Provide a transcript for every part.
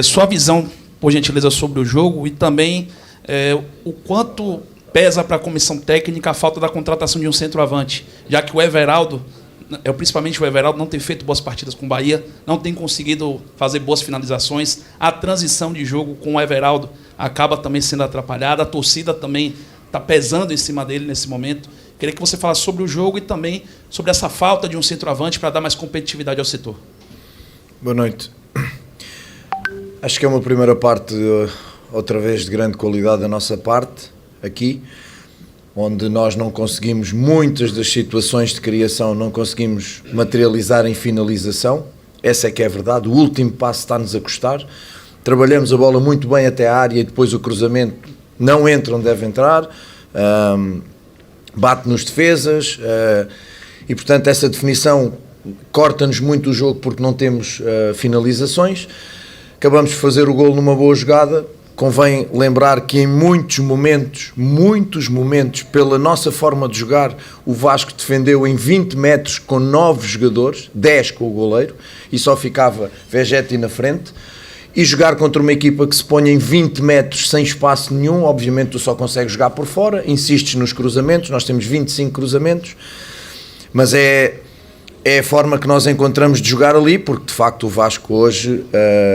Sua visão, por gentileza, sobre o jogo e também o quanto pesa para a comissão técnica a falta da contratação de um centroavante, já que o Everaldo, principalmente o Everaldo, não tem feito boas partidas com o Bahia, não tem conseguido fazer boas finalizações, a transição de jogo com o Everaldo acaba também sendo atrapalhada, a torcida também está pesando em cima dele nesse momento. Queria que você falasse sobre o jogo e também sobre essa falta de um centroavante para dar mais competitividade ao setor. Boa noite. Acho que é uma primeira parte, outra vez, de grande qualidade da nossa parte, aqui, onde nós não conseguimos, muitas das situações de criação, não conseguimos materializar em finalização. Essa é que é a verdade, o último passo está-nos a custar. Trabalhamos a bola muito bem até a área e depois o cruzamento não entra onde deve entrar, bate nos defesas, e portanto essa definição corta-nos muito o jogo porque não temos finalizações. Acabamos de fazer o golo numa boa jogada. Convém lembrar que em muitos momentos, pela nossa forma de jogar, o Vasco defendeu em 20 metros com 9 jogadores, 10 com o goleiro, e só ficava Vegeti na frente. E jogar contra uma equipa que se põe em 20 metros sem espaço nenhum, obviamente tu só consegues jogar por fora, insistes nos cruzamentos, nós temos 25 cruzamentos, mas é a forma que nós encontramos de jogar ali, porque de facto o Vasco hoje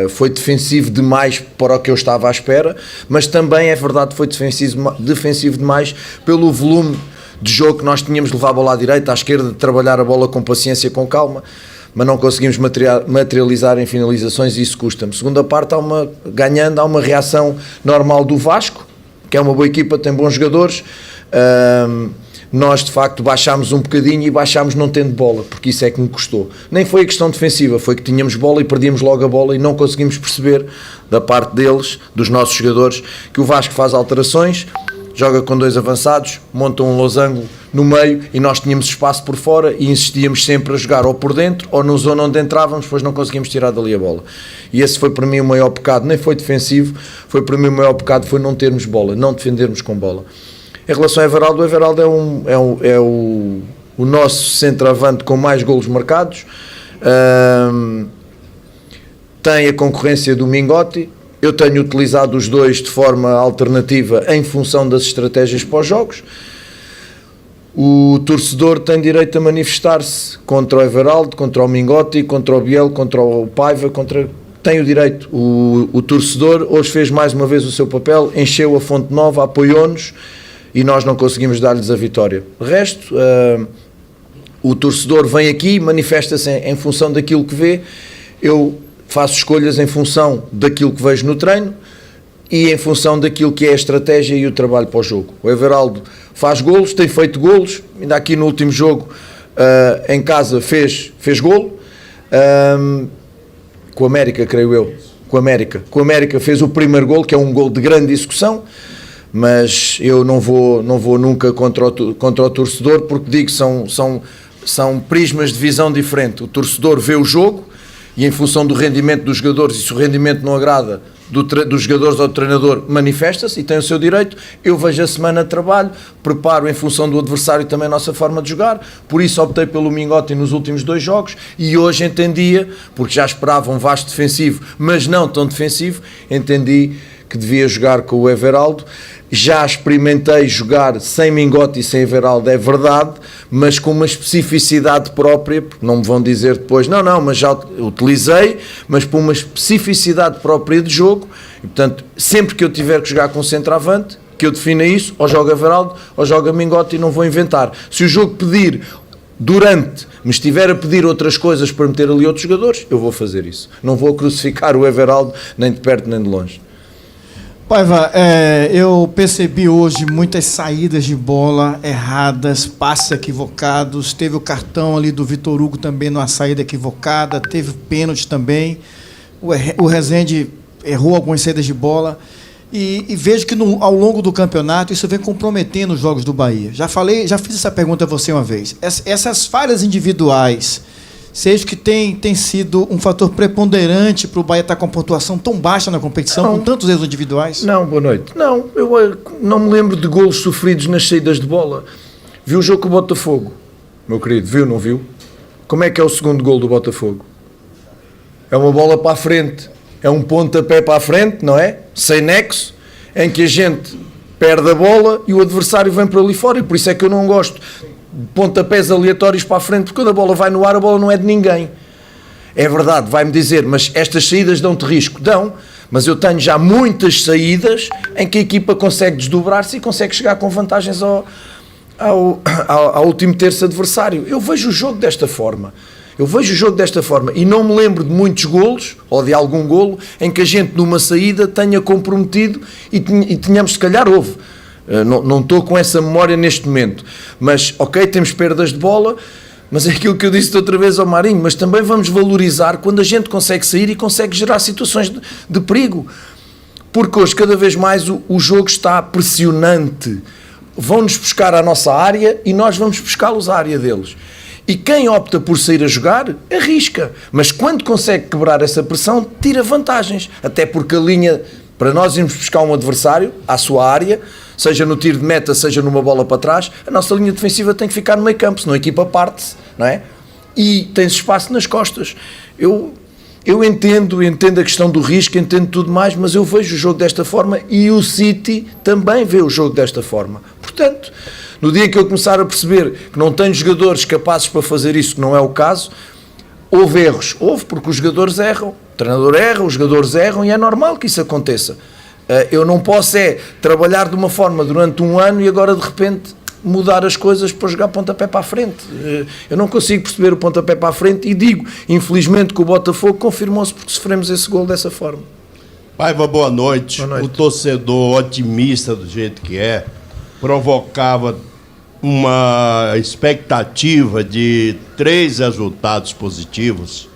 foi defensivo demais para o que eu estava à espera, mas também é verdade que foi defensivo demais pelo volume de jogo que nós tínhamos de levar a bola à direita, à esquerda, de trabalhar a bola com paciência, com calma, mas não conseguimos materializar em finalizações e isso custa-me. Segunda parte, há uma reação normal do Vasco, que é uma boa equipa, tem bons jogadores. Nós de facto baixámos um bocadinho e baixámos não tendo bola, porque isso é que me custou. Nem foi a questão defensiva, foi que tínhamos bola e perdíamos logo a bola e não conseguimos perceber da parte deles, dos nossos jogadores, que o Vasco faz alterações, joga com dois avançados, monta um losango no meio e nós tínhamos espaço por fora e insistíamos sempre a jogar ou por dentro ou na zona onde entrávamos, depois não conseguimos tirar dali a bola. E esse foi para mim o maior pecado, nem foi defensivo, foi para mim o maior pecado, foi não termos bola, não defendermos com bola. Em relação ao Everaldo, o Everaldo é o nosso centroavante com mais golos marcados, tem a concorrência do Mingotti. Eu tenho utilizado os dois de forma alternativa em função das estratégias para os jogos. O torcedor tem direito a manifestar-se contra o Everaldo, contra o Mingotti, contra o Biel, contra o Paiva, tem o direito. O torcedor hoje fez mais uma vez o seu papel, encheu a Fonte Nova, apoiou-nos, e nós não conseguimos dar-lhes a vitória. De resto, o torcedor vem aqui, manifesta-se em função daquilo que vê. Eu faço escolhas em função daquilo que vejo no treino e em função daquilo que é a estratégia e o trabalho para o jogo. O Everaldo faz golos, tem feito golos, ainda aqui no último jogo em casa fez golo, com o América, creio eu, com o América fez o primeiro golo, que é um golo de grande execução, mas eu não vou nunca contra o torcedor, porque digo que são prismas de visão diferente. O torcedor vê o jogo e em função do rendimento dos jogadores, e se o rendimento não agrada dos jogadores ou do treinador, manifesta-se e tem o seu direito. Eu vejo a semana de trabalho, preparo em função do adversário também a nossa forma de jogar, por isso optei pelo Mingotti nos últimos 2 jogos e hoje entendia, porque já esperava um Vasco defensivo, mas não tão defensivo, entendi que devia jogar com o Everaldo. Já experimentei jogar sem Mingotti e sem Everaldo, é verdade, mas com uma especificidade própria, porque não me vão dizer depois, não, mas já utilizei, mas por uma especificidade própria de jogo, e portanto, sempre que eu tiver que jogar com centroavante, que eu defina isso, ou joga Everaldo, ou joga Mingotti, e não vou inventar. Se o jogo pedir me estiver a pedir outras coisas para meter ali outros jogadores, eu vou fazer isso. Não vou crucificar o Everaldo, nem de perto nem de longe. Paiva, eu percebi hoje muitas saídas de bola erradas, passes equivocados, teve o cartão ali do Vitor Hugo também numa saída equivocada, teve pênalti também, o Rezende errou algumas saídas de bola e vejo que ao longo do campeonato isso vem comprometendo os jogos do Bahia. Já fiz essa pergunta a você uma vez. Essas falhas individuais, seja que tem sido um fator preponderante para o Bahia estar com a pontuação tão baixa na competição, com tantos erros individuais? Não, boa noite. Não, eu não me lembro de golos sofridos nas saídas de bola. Viu o jogo com o Botafogo, meu querido, viu, não viu? Como é que é o segundo golo do Botafogo? É uma bola para a frente, é um pontapé para a frente, não é? Sem nexo, em que a gente perde a bola e o adversário vem por ali fora, e por isso é que eu não gosto de pontapés aleatórios para a frente, porque quando a bola vai no ar, a bola não é de ninguém. É verdade, vai-me dizer, mas estas saídas dão-te risco? Dão, mas eu tenho já muitas saídas em que a equipa consegue desdobrar-se e consegue chegar com vantagens ao último terço adversário. Eu vejo o jogo desta forma. E não me lembro de muitos golos, ou de algum golo, em que a gente numa saída tenha comprometido e tenhamos, se calhar houve. Não estou com essa memória neste momento. Mas, ok, temos perdas de bola, mas é aquilo que eu disse outra vez ao Marinho, mas também vamos valorizar quando a gente consegue sair e consegue gerar situações de perigo. Porque hoje, cada vez mais, o jogo está pressionante. Vão-nos buscar à nossa área e nós vamos buscá-los à área deles. E quem opta por sair a jogar, arrisca. Mas quando consegue quebrar essa pressão, tira vantagens. Até porque a linha, para nós irmos buscar um adversário à sua área, seja no tiro de meta, seja numa bola para trás, a nossa linha defensiva tem que ficar no meio campo, senão a equipa parte-se, não é? E tem-se espaço nas costas. Eu entendo a questão do risco, entendo tudo mais, mas eu vejo o jogo desta forma e o City também vê o jogo desta forma. Portanto, no dia que eu começar a perceber que não tenho jogadores capazes para fazer isso, que não é o caso, houve erros. Houve, porque os jogadores erram. O treinador erra, os jogadores erram e é normal que isso aconteça. Eu não posso trabalhar de uma forma durante um ano e agora de repente mudar as coisas para jogar pontapé para a frente. Eu não consigo perceber o pontapé para a frente e digo, infelizmente, que o Botafogo confirmou-se porque sofremos esse gol dessa forma. Paiva, boa noite. O torcedor otimista do jeito que provocava uma expectativa de 3 resultados positivos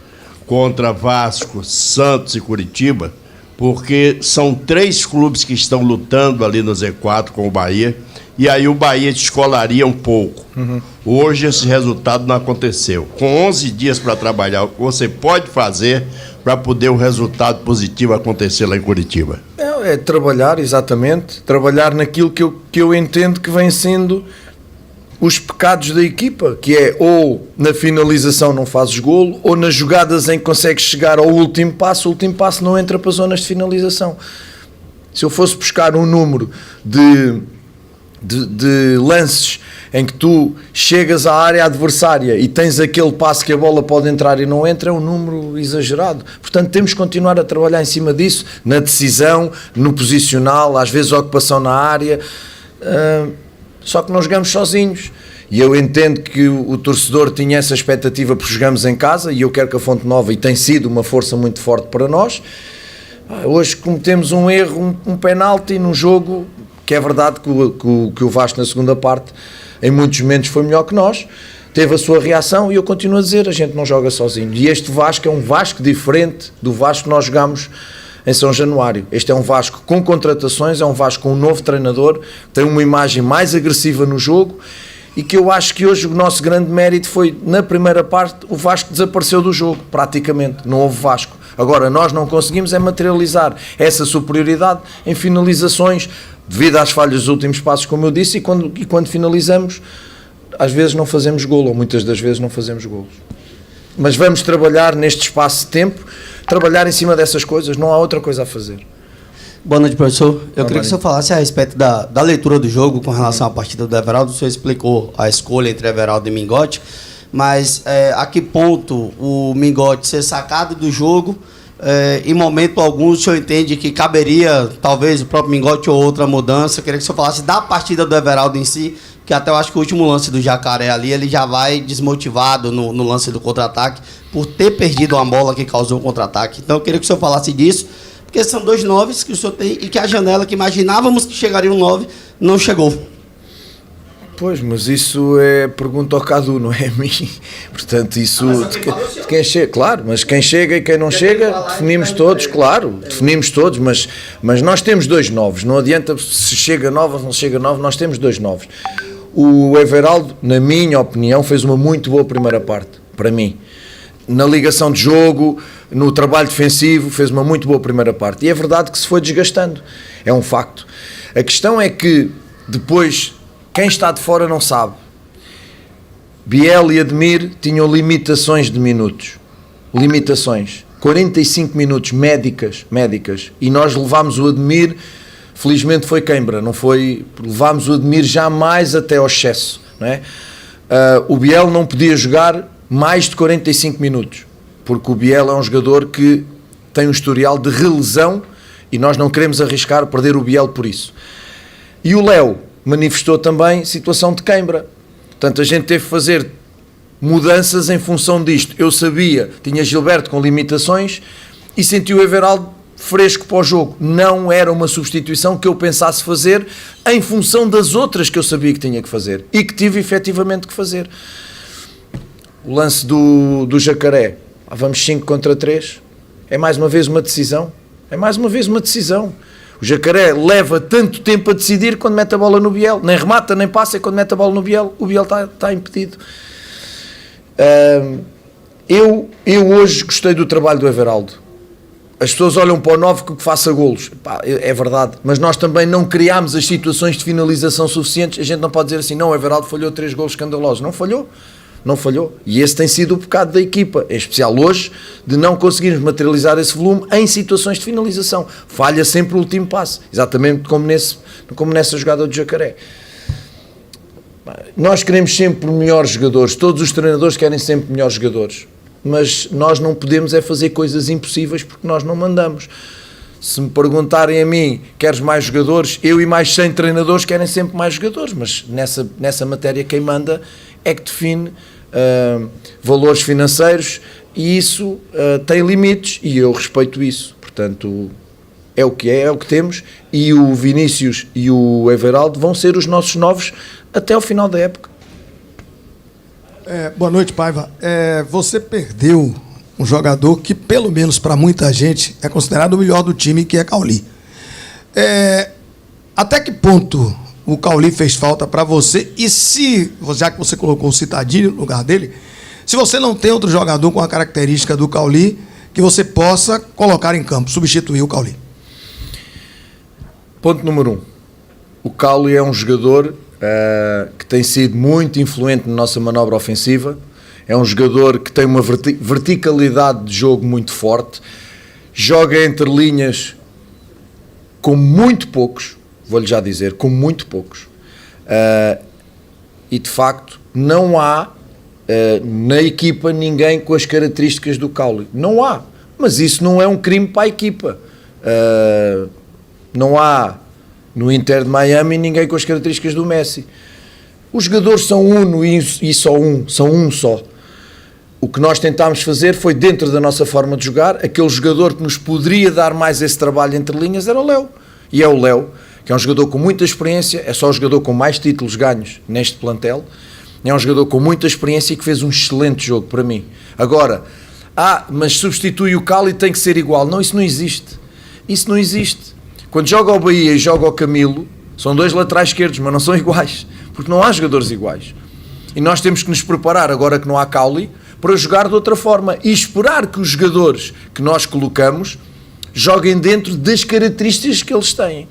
contra Vasco, Santos e Curitiba, porque são 3 clubes que estão lutando ali no Z4 com o Bahia, e aí o Bahia descolaria um pouco. Hoje esse resultado não aconteceu. Com 11 dias para trabalhar, o que você pode fazer para poder o resultado positivo acontecer lá em Curitiba? É trabalhar, exatamente, trabalhar naquilo que eu entendo que vem sendo os pecados da equipa, que é ou na finalização não fazes golo, ou nas jogadas em que consegues chegar ao último passo, o último passo não entra para zonas de finalização. Se eu fosse buscar um número de lances em que tu chegas à área adversária e tens aquele passo que a bola pode entrar e não entra, é um número exagerado. Portanto, temos que continuar a trabalhar em cima disso, na decisão, no posicional, às vezes a ocupação na área, só que não jogamos sozinhos. E eu entendo que o torcedor tinha essa expectativa porque jogamos em casa, e eu quero que a Fonte Nova, e tem sido uma força muito forte para nós, hoje cometemos um erro, um penalti num jogo que é verdade que o Vasco na segunda parte em muitos momentos foi melhor que nós, teve a sua reação, e eu continuo a dizer, a gente não joga sozinho, e este Vasco é um Vasco diferente do Vasco que nós jogamos em São Januário. Este é um Vasco com contratações, é um Vasco com um novo treinador, tem uma imagem mais agressiva no jogo, e que eu acho que hoje o nosso grande mérito foi, na primeira parte, o Vasco desapareceu do jogo, praticamente, não houve Vasco. Agora, nós não conseguimos materializar essa superioridade em finalizações, devido às falhas dos últimos passos, como eu disse, e quando finalizamos, às vezes não fazemos golo, ou muitas das vezes não fazemos golos. Mas vamos trabalhar neste espaço de tempo, trabalhar em cima dessas coisas, não há outra coisa a fazer. Boa noite, professor. Eu queria que o senhor falasse a respeito da leitura do jogo com relação à partida do Everaldo. O senhor explicou a escolha entre Everaldo e Mingote, mas a que ponto o Mingote ser sacado do jogo, em momento algum o senhor entende que caberia talvez o próprio Mingote ou outra mudança? Eu queria que o senhor falasse da partida do Everaldo em si, que até eu acho que o último lance do Jacaré ali, ele já vai desmotivado no lance do contra-ataque por ter perdido uma bola que causou o contra-ataque. Então eu queria que o senhor falasse disso, porque são 2 noves que o senhor tem e que a janela que imaginávamos que chegaria um 9 não chegou. Pois, mas isso é pergunta ao Cadu, não é a mim. Portanto, isso de quem chega, claro, mas quem chega e quem não chega, definimos todos, claro, definimos todos, mas nós temos 2 novos, não adianta se chega 9 ou não chega 9, nós temos 2 novos. O Everaldo, na minha opinião, fez uma muito boa primeira parte, para mim. Na ligação de jogo, no trabalho defensivo, fez uma muito boa primeira parte. E é verdade que se foi desgastando, é um facto. A questão é que depois, quem está de fora não sabe. Biel e Admir tinham limitações de minutos. Limitações. 45 minutos médicas, e nós levámos o Ademir, felizmente foi queimbra, não foi, levámos o Ademir jamais até ao excesso, não é? O Biel não podia jogar mais de 45 minutos, porque o Biel é um jogador que tem um historial de relesão e nós não queremos arriscar perder o Biel por isso. E o Léo manifestou também situação de queimbra, portanto a gente teve que fazer mudanças em função disto. Eu sabia, tinha Gilberto com limitações e senti o Everaldo fresco para o jogo. Não era uma substituição que eu pensasse fazer em função das outras que eu sabia que tinha que fazer e que tive efetivamente que fazer. O lance do Jacaré, vamos 5 contra 3, é mais uma vez uma decisão. É mais uma vez uma decisão. O Jacaré leva tanto tempo a decidir quando mete a bola no Biel. Nem remata, nem passa, e quando mete a bola no Biel, o Biel está impedido. Eu hoje gostei do trabalho do Everaldo. As pessoas olham para o 9 que faça golos. Pá, é verdade, mas nós também não criámos as situações de finalização suficientes. A gente não pode dizer assim, não, o Everaldo falhou 3 golos escandalosos. Não falhou. Não falhou. E esse tem sido o pecado da equipa, em especial hoje, de não conseguirmos materializar esse volume em situações de finalização. Falha sempre o último passe, exatamente como nessa jogada do Jacaré. Nós queremos sempre melhores jogadores, todos os treinadores querem sempre melhores jogadores, mas nós não podemos é fazer coisas impossíveis porque nós não mandamos. Se me perguntarem a mim, queres mais jogadores? Eu e mais 100 treinadores querem sempre mais jogadores, mas nessa matéria quem manda é que define valores financeiros e isso tem limites e eu respeito isso. Portanto, é o que é o que temos e o Vinícius e o Everaldo vão ser os nossos novos até o final da época. Boa noite, Paiva. Você perdeu um jogador que, pelo menos para muita gente, é considerado o melhor do time, que é Cauli. Até que ponto o Cauli fez falta para você? E se, já que você colocou o Cittadini no lugar dele, se você não tem outro jogador com a característica do Cauli que você possa colocar em campo, substituir o Cauli? Ponto número 1. O Cauli é um jogador que tem sido muito influente na nossa manobra ofensiva. É um jogador que tem uma verticalidade de jogo muito forte. Joga entre linhas com muito poucos, vou-lhe já dizer, com muito poucos. E de facto não há na equipa ninguém com as características do Cauli. Não há. Mas isso não é um crime para a equipa. Não há no Inter de Miami ninguém com as características do Messi. Os jogadores são uno e só um, são um só. O que nós tentámos fazer foi, dentro da nossa forma de jogar, aquele jogador que nos poderia dar mais esse trabalho entre linhas era o Léo. E é o Léo, que é um jogador com muita experiência, é só o jogador com mais títulos ganhos neste plantel, é um jogador com muita experiência e que fez um excelente jogo para mim. Agora, mas substitui o Cauli e tem que ser igual. Não, isso não existe. Isso não existe. Quando joga o Bahia e joga o Camilo, são 2 laterais esquerdos, mas não são iguais, porque não há jogadores iguais. E nós temos que nos preparar, agora que não há Cauli, para jogar de outra forma e esperar que os jogadores que nós colocamos joguem dentro das características que eles têm.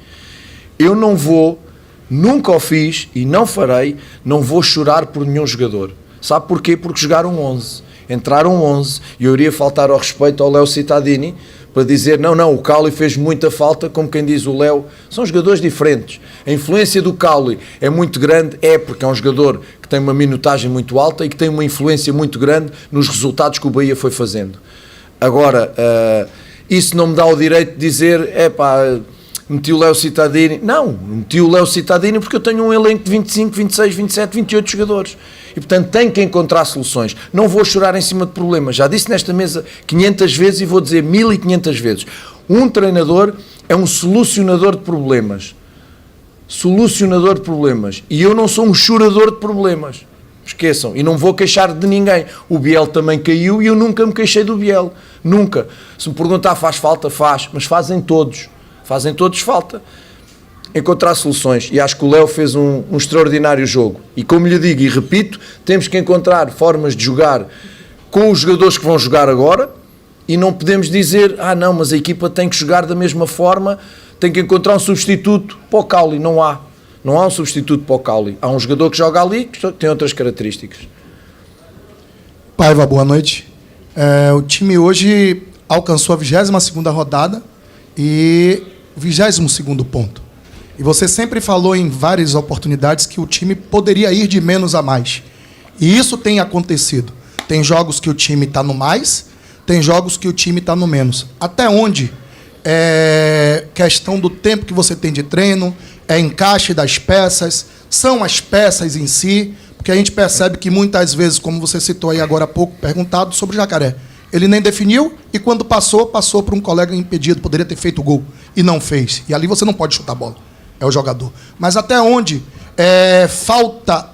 Eu não vou, nunca o fiz e não farei, não vou chorar por nenhum jogador. Sabe porquê? Porque jogaram 11, entraram 11 e eu iria faltar ao respeito ao Léo Cittadini para dizer, não, o Cauli fez muita falta, como quem diz o Léo, são jogadores diferentes. A influência do Cauli é muito grande, porque é um jogador que tem uma minutagem muito alta e que tem uma influência muito grande nos resultados que o Bahia foi fazendo. Agora, isso não me dá o direito de dizer, meti o Léo Cittadini. Não, meti o Léo Cittadini porque eu tenho um elenco de 25, 26, 27, 28 jogadores. E, portanto, tenho que encontrar soluções. Não vou chorar em cima de problemas. Já disse nesta mesa 500 vezes e vou dizer 1500 vezes. Um treinador é um solucionador de problemas. Solucionador de problemas. E eu não sou um chorador de problemas. Esqueçam. E não vou queixar de ninguém. O Biel também caiu e eu nunca me queixei do Biel. Nunca. Se me perguntar faz falta, faz. Mas fazem todos. Fazem todos falta. Encontrar soluções, e acho que o Léo fez um extraordinário jogo, e como lhe digo e repito, temos que encontrar formas de jogar com os jogadores que vão jogar agora, e não podemos dizer, não, mas a equipa tem que jogar da mesma forma, tem que encontrar um substituto para o Cauli. Não há um substituto para o Cauli, há um jogador que joga ali que tem outras características. Paiva, boa noite. O time hoje alcançou a 22ª rodada e 22º ponto. E você sempre falou em várias oportunidades que o time poderia ir de menos a mais. E isso tem acontecido. Tem jogos que o time está no mais, tem jogos que o time está no menos. Até onde é questão do tempo que você tem de treino, é encaixe das peças, são as peças em si, porque a gente percebe que muitas vezes, como você citou aí agora há pouco, perguntado sobre o Jacaré, ele nem definiu e quando passou por um colega impedido, poderia ter feito o gol e não fez. E ali você não pode chutar a bola, é o jogador. Mas até onde falta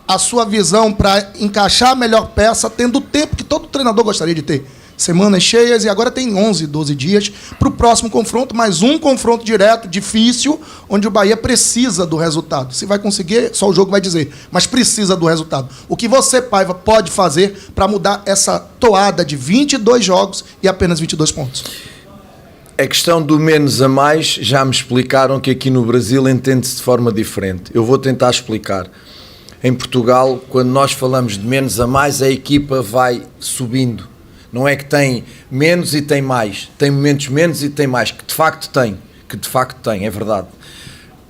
a sua visão para encaixar a melhor peça, tendo o tempo que todo treinador gostaria de ter. Semanas cheias e agora tem 11, 12 dias para o próximo confronto, mais um confronto direto, difícil, onde o Bahia precisa do resultado. Se vai conseguir, só o jogo vai dizer, mas precisa do resultado. O que você, Paiva, pode fazer para mudar essa toada de 22 jogos e apenas 22 pontos? A questão do menos a mais, já me explicaram que aqui no Brasil entende-se de forma diferente. Eu vou tentar explicar. Em Portugal, quando nós falamos de menos a mais, a equipa vai subindo. Não é que tem menos e tem mais. Tem momentos menos e tem mais. Que de facto tem, é verdade.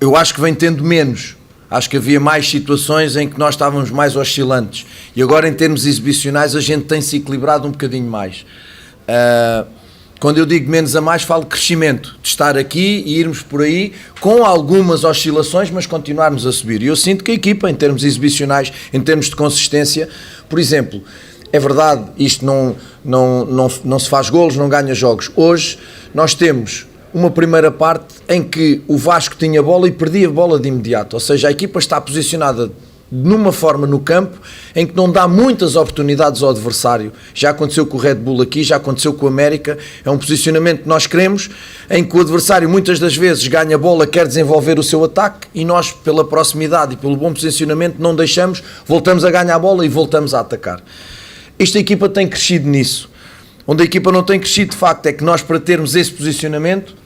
Eu acho que vem tendo menos. Acho que havia mais situações em que nós estávamos mais oscilantes. E agora, em termos exibicionais, a gente tem-se equilibrado um bocadinho mais. Quando eu digo menos a mais, falo de crescimento. De estar aqui e irmos por aí com algumas oscilações, mas continuarmos a subir. E eu sinto que a equipa, em termos exibicionais, em termos de consistência, por exemplo... É verdade, isto não se faz golos, não ganha jogos. Hoje nós temos uma primeira parte em que o Vasco tinha bola e perdia a bola de imediato. Ou seja, a equipa está posicionada numa forma no campo em que não dá muitas oportunidades ao adversário. Já aconteceu com o Red Bull aqui, já aconteceu com o América. É um posicionamento que nós queremos, em que o adversário muitas das vezes ganha a bola, quer desenvolver o seu ataque e nós, pela proximidade e pelo bom posicionamento, não deixamos, voltamos a ganhar a bola e voltamos a atacar. Esta equipa tem crescido nisso. Onde a equipa não tem crescido, de facto, é que nós, para termos esse posicionamento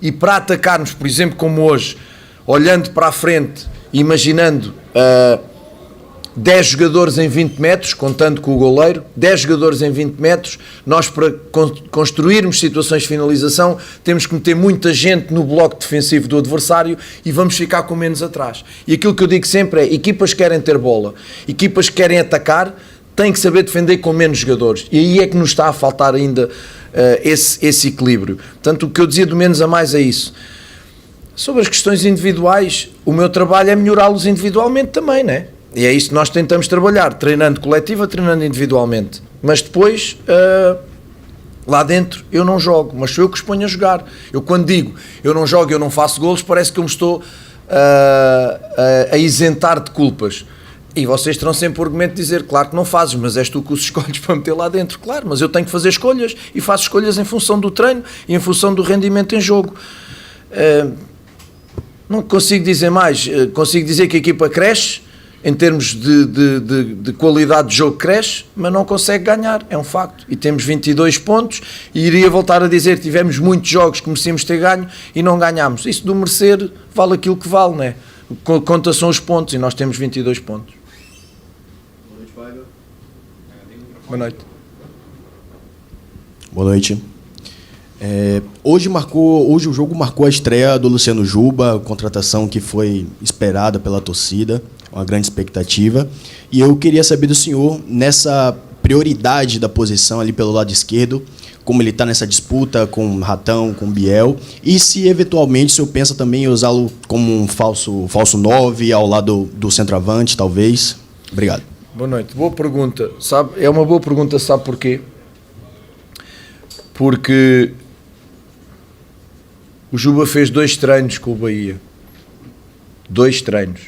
e para atacarmos, por exemplo, como hoje, olhando para a frente, imaginando 10 jogadores em 20 metros, contando com o goleiro, 10 jogadores em 20 metros, nós, para construirmos situações de finalização, temos que meter muita gente no bloco defensivo do adversário e vamos ficar com menos atrás. E aquilo que eu digo sempre é, equipas que querem ter bola, equipas que querem atacar, tem que saber defender com menos jogadores. E aí é que nos está a faltar ainda esse equilíbrio. Portanto, o que eu dizia do menos a mais é isso. Sobre as questões individuais, o meu trabalho é melhorá-los individualmente também, não é? E é isso que nós tentamos trabalhar, treinando coletiva, treinando individualmente. Mas depois, lá dentro, eu não jogo, mas sou eu que os ponho a jogar. Eu quando digo, eu não jogo, eu não faço golos, parece que eu me estou a isentar de culpas. E vocês terão sempre o argumento de dizer, claro que não fazes, mas és tu que os escolhes para meter lá dentro. Claro, mas eu tenho que fazer escolhas e faço escolhas em função do treino e em função do rendimento em jogo. Não consigo dizer mais. Consigo dizer que a equipa cresce, em termos de qualidade de jogo cresce, mas não consegue ganhar, é um facto. E temos 22 pontos e iria voltar a dizer que tivemos muitos jogos que merecíamos ter ganho e não ganhámos. Isso do merecer vale aquilo que vale, não é? Conta são os pontos e nós temos 22 pontos. Boa noite. Boa noite. Hoje o jogo marcou a estreia do Luciano Juba, contratação que foi esperada pela torcida, uma grande expectativa. E eu queria saber do senhor, nessa prioridade da posição ali pelo lado esquerdo, como ele está nessa disputa com o Ratão, com o Biel, e se eventualmente o senhor pensa também em usá-lo como um falso 9 ao lado do centroavante, talvez. Obrigado. Boa noite. Boa pergunta. É uma boa pergunta, sabe porquê? Porque o Juba fez 2 treinos com o Bahia. 2 treinos.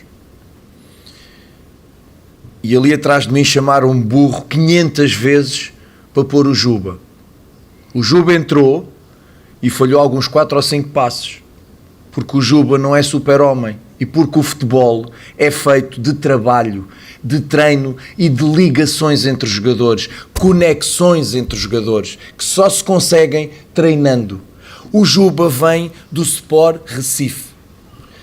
E ali atrás de mim chamaram um burro 500 vezes para pôr o Juba. O Juba entrou e falhou alguns 4 ou 5 passos. Porque o Juba não é super-homem. E porque o futebol é feito de trabalho, de treino e de ligações entre os jogadores, conexões entre os jogadores, que só se conseguem treinando. O Juba vem do Sport Recife.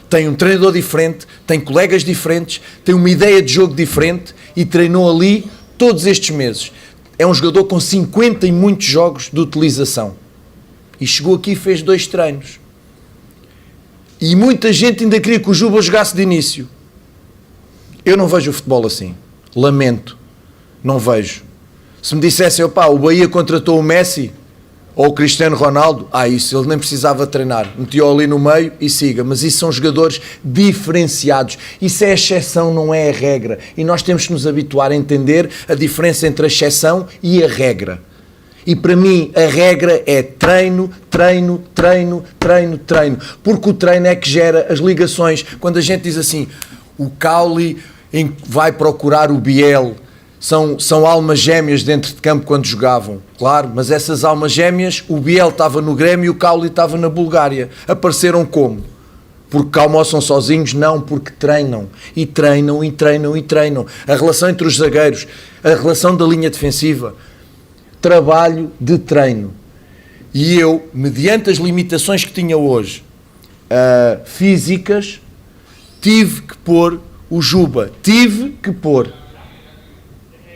Tem um treinador diferente, tem colegas diferentes, tem uma ideia de jogo diferente e treinou ali todos estes meses. é um jogador com 50 e muitos jogos de utilização. E chegou aqui e fez 2 treinos. E muita gente ainda queria que o Juba jogasse de início. Eu não vejo o futebol assim. Lamento. Não vejo. Se me dissessem, opá, o Bahia contratou o Messi ou o Cristiano Ronaldo, isso, ele nem precisava treinar. Metia-o ali no meio e siga. Mas isso são jogadores diferenciados. Isso é a exceção, não é a regra. E nós temos que nos habituar a entender a diferença entre a exceção e a regra. E para mim a regra é treino, treino, treino, treino, treino. Porque o treino é que gera as ligações. Quando a gente diz assim, o Cauli vai procurar o Biel, são almas gêmeas dentro de campo quando jogavam, claro, mas essas almas gêmeas, o Biel estava no Grêmio e o Cauli estava na Bulgária. Apareceram como? Porque almoçam sozinhos? Não, porque treinam. E treinam, e treinam, e treinam. A relação entre os zagueiros, a relação da linha defensiva, trabalho de treino. E eu, mediante as limitações que tinha hoje, físicas, tive que pôr o Juba. Tive que pôr.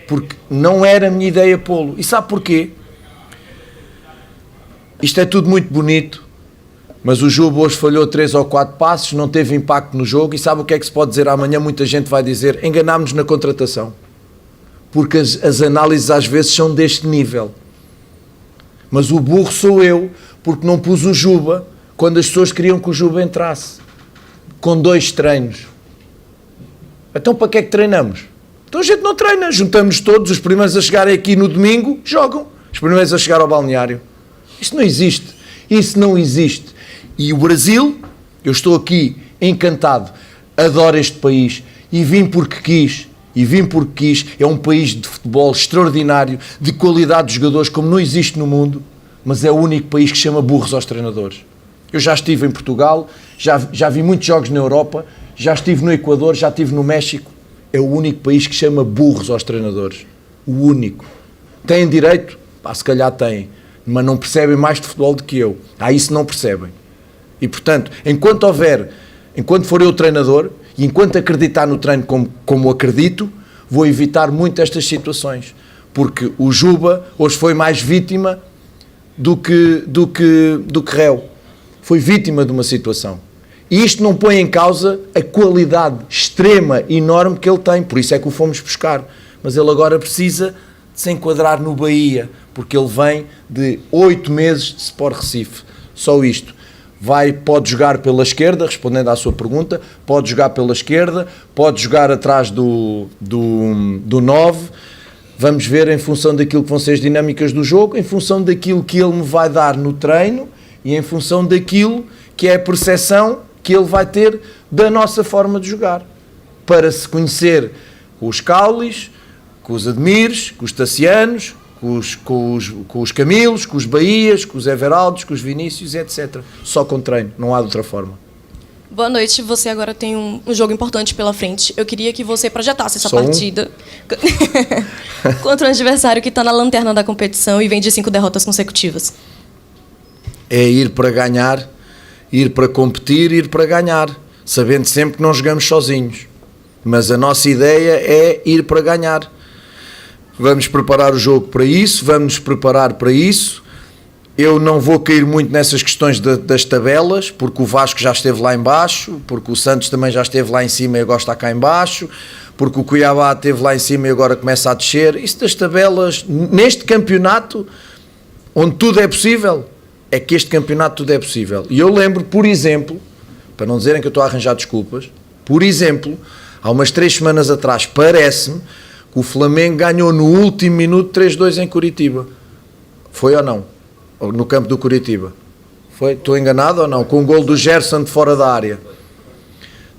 Porque não era a minha ideia pô-lo. E sabe porquê? Isto é tudo muito bonito, mas o Juba hoje falhou 3 ou 4 passos, não teve impacto no jogo, e sabe o que é que se pode dizer amanhã? Muita gente vai dizer, enganámos-nos na contratação. Porque as análises às vezes são deste nível. Mas o burro sou eu, porque não pus o Juba quando as pessoas queriam que o Juba entrasse. Com 2 treinos. Então para que é que treinamos? Então a gente não treina, juntamos-nos todos, os primeiros a chegarem aqui no domingo, jogam. Os primeiros a chegar ao balneário. Isto não existe. Isso não existe. E o Brasil, eu estou aqui encantado, adoro este país e vim porque quis. É um país de futebol extraordinário, de qualidade de jogadores como não existe no mundo, mas é o único país que chama burros aos treinadores. Eu já estive em Portugal, já vi muitos jogos na Europa, já estive no Equador, já estive no México. É o único país que chama burros aos treinadores. O único. Têm direito? Se calhar têm. Mas não percebem mais de futebol do que eu. Isso não percebem. E, portanto, enquanto for eu o treinador, e enquanto acreditar no treino como acredito, vou evitar muito estas situações. Porque o Juba hoje foi mais vítima do que réu. Foi vítima de uma situação. E isto não põe em causa a qualidade extrema, enorme que ele tem. Por isso é que o fomos buscar. Mas ele agora precisa de se enquadrar no Bahia, porque ele vem de 8 meses de Sport Recife. Só isto. Pode jogar pela esquerda, respondendo à sua pergunta, pode jogar pela esquerda, pode jogar atrás do 9. Vamos ver em função daquilo que vão ser as dinâmicas do jogo, em função daquilo que ele me vai dar no treino e em função daquilo que é a percepção que ele vai ter da nossa forma de jogar, para se conhecer com os Caulis, com os Admires, com os Tassianos, com os Camilos, com os Bahias, com os Everaldos, com os Vinícius, etc. Só com treino, não há de outra forma. Boa noite, você agora tem um jogo importante pela frente. Eu queria que você projetasse essa partida contra um adversário que está na lanterna da competição e vem de 5 derrotas consecutivas. É ir para ganhar, ir para competir, ir para ganhar, sabendo sempre que não jogamos sozinhos. Mas a nossa ideia é ir para ganhar. Vamos preparar o jogo para isso, vamos nos preparar para isso. Eu não vou cair muito nessas questões das tabelas, porque o Vasco já esteve lá em baixo, porque o Santos também já esteve lá em cima e agora está cá em baixo, porque o Cuiabá esteve lá em cima e agora começa a descer. Isso das tabelas, neste campeonato, onde tudo é possível, é que este campeonato tudo é possível. E eu lembro, por exemplo, para não dizerem que eu estou a arranjar desculpas, por exemplo, há umas 3 semanas atrás, parece-me que o Flamengo ganhou no último minuto 3-2 em Curitiba. Foi ou não? No campo do Curitiba. Foi? Estou enganado ou não? Com o gol do Gerson de fora da área.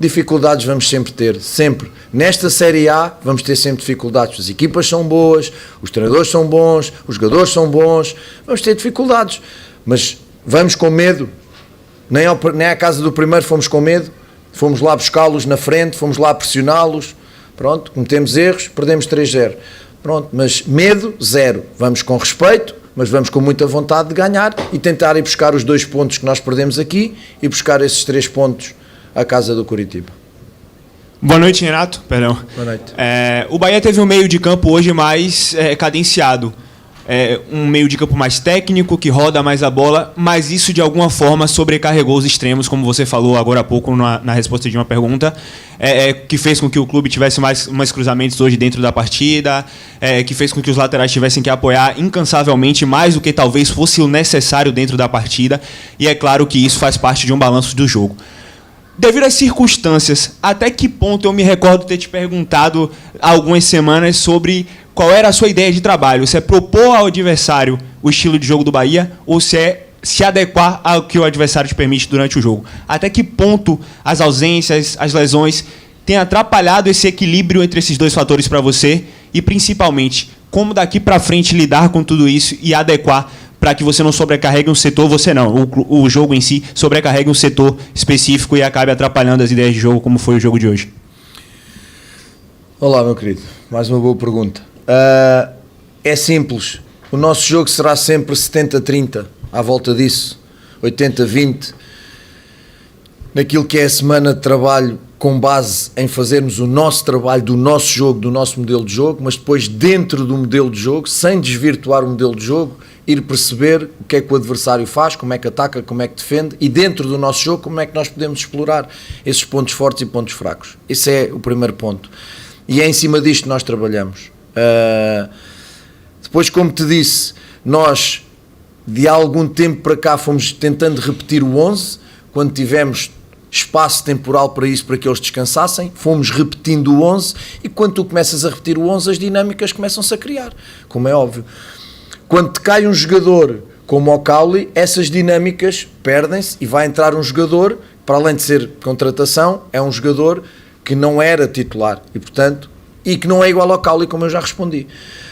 Dificuldades vamos sempre ter, sempre. Nesta Série A vamos ter sempre dificuldades. As equipas são boas, os treinadores são bons, os jogadores são bons, vamos ter dificuldades. Mas vamos com medo, nem à casa do primeiro fomos com medo, fomos lá buscá-los na frente, fomos lá pressioná-los, pronto, cometemos erros, perdemos 3-0, pronto, mas medo, 0, vamos com respeito, mas vamos com muita vontade de ganhar e tentar ir buscar os 2 pontos que nós perdemos aqui e buscar esses 3 pontos à casa do Curitiba. Boa noite, Renato. Perdão. Boa noite. O Bahia teve um meio de campo hoje mais cadenciado. Um meio de campo mais técnico, que roda mais a bola, mas isso de alguma forma sobrecarregou os extremos, como você falou agora há pouco na resposta de uma pergunta, que fez com que o clube tivesse mais cruzamentos hoje dentro da partida, que fez com que os laterais tivessem que apoiar incansavelmente mais do que talvez fosse o necessário dentro da partida, e é claro que isso faz parte de um balanço do jogo. Devido às circunstâncias, até que ponto eu me recordo ter te perguntado há algumas semanas sobre qual era a sua ideia de trabalho? Se é propor ao adversário o estilo de jogo do Bahia ou se é se adequar ao que o adversário te permite durante o jogo? Até que ponto as ausências, as lesões têm atrapalhado esse equilíbrio entre esses dois fatores para você? E, principalmente, como daqui para frente lidar com tudo isso e adequar para que você não sobrecarregue um setor, o jogo em si sobrecarregue um setor específico e acabe atrapalhando as ideias de jogo, como foi o jogo de hoje? Olá, meu querido. Mais uma boa pergunta. É simples. O nosso jogo será sempre 70-30, à volta disso. 80-20. Naquilo que é a semana de trabalho, com base em fazermos o nosso trabalho do nosso jogo, do nosso modelo de jogo, mas depois dentro do modelo de jogo, sem desvirtuar o modelo de jogo, ir perceber o que é que o adversário faz, como é que ataca, como é que defende, e dentro do nosso jogo, como é que nós podemos explorar esses pontos fortes e pontos fracos. Esse é o primeiro ponto. E é em cima disto que nós trabalhamos. Depois, como te disse, nós de há algum tempo para cá fomos tentando repetir o 11, quando tivemos espaço temporal para isso, para que eles descansassem, fomos repetindo o 11, e quando tu começas a repetir o 11, as dinâmicas começam-se a criar, como é óbvio. Quando te cai um jogador como o Cauli, essas dinâmicas perdem-se e vai entrar um jogador, para além de ser contratação, é um jogador que não era titular e, portanto, e que não é igual ao Cauli, como eu já respondi.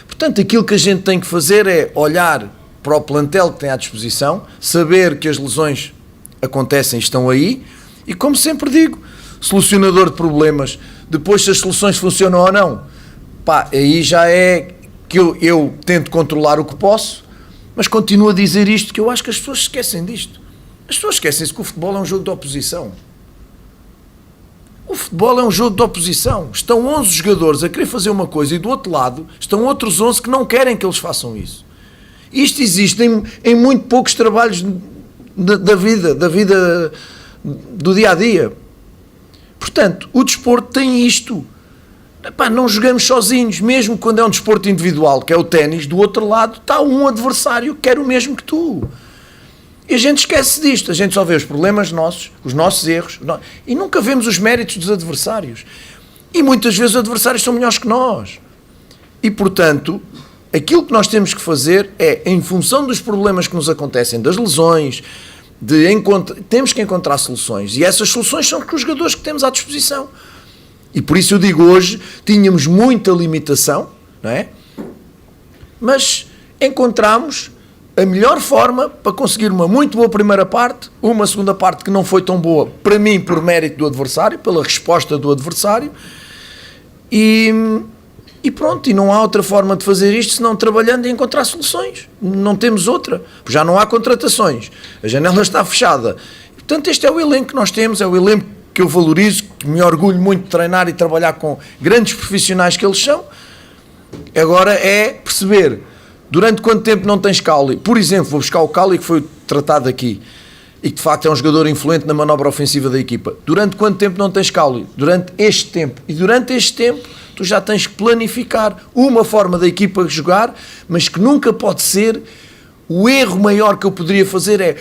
Portanto, aquilo que a gente tem que fazer é olhar para o plantel que tem à disposição, saber que as lesões acontecem e estão aí, e como sempre digo, solucionador de problemas. Depois, se as soluções funcionam ou não, aí já é que eu tento controlar o que posso, mas continuo a dizer isto, que eu acho que as pessoas esquecem disto. As pessoas esquecem-se que o futebol é um jogo de oposição. O futebol é um jogo de oposição. Estão 11 jogadores a querer fazer uma coisa e do outro lado estão outros 11 que não querem que eles façam isso. Isto existe em muito poucos trabalhos da vida do dia-a-dia. Portanto, o desporto tem isto. Não jogamos sozinhos, mesmo quando é um desporto individual, que é o ténis, do outro lado está um adversário que quer o mesmo que tu. E a gente esquece disto, a gente só vê os problemas nossos, os nossos erros, e nunca vemos os méritos dos adversários. E muitas vezes os adversários são melhores que nós. E, portanto, aquilo que nós temos que fazer é, em função dos problemas que nos acontecem, das lesões, temos que encontrar soluções. E essas soluções são com os jogadores que temos à disposição. E por isso eu digo, hoje tínhamos muita limitação, não é? Mas encontramos a melhor forma para conseguir uma muito boa primeira parte, uma segunda parte que não foi tão boa, para mim, por mérito do adversário, pela resposta do adversário, e pronto, e não há outra forma de fazer isto senão trabalhando e encontrar soluções. Não temos outra, já não há contratações, a janela está fechada. Portanto, este é o elenco que nós temos, é o elenco que eu valorizo, que me orgulho muito de treinar e trabalhar com grandes profissionais que eles são. Agora é perceber durante quanto tempo não tens Cauli. Por exemplo, vou buscar o Cauli, que foi tratado aqui e que de facto é um jogador influente na manobra ofensiva da equipa. Durante quanto tempo não tens Cauli? Durante este tempo. E durante este tempo tu já tens que planificar uma forma da equipa jogar, mas que nunca pode ser. O erro maior que eu poderia fazer é,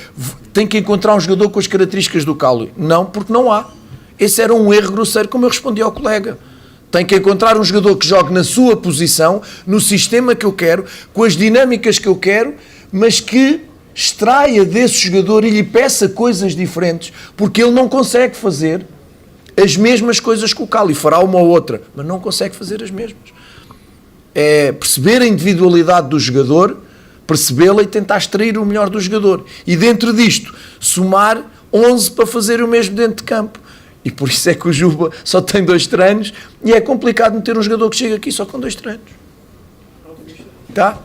tem que encontrar um jogador com as características do Cauli. Não, porque não há. Esse era um erro grosseiro, como eu respondi ao colega. Tem que encontrar um jogador que jogue na sua posição, no sistema que eu quero, com as dinâmicas que eu quero, mas que extraia desse jogador e lhe peça coisas diferentes, porque ele não consegue fazer as mesmas coisas que o Cauli. Fará uma ou outra, mas não consegue fazer as mesmas. É perceber a individualidade do jogador, percebê-la e tentar extrair o melhor do jogador. E dentro disto, somar 11 para fazer o mesmo dentro de campo. E por isso é que o Juba só tem 2 treinos e é complicado meter um jogador que chega aqui só com 2 treinos. Tá?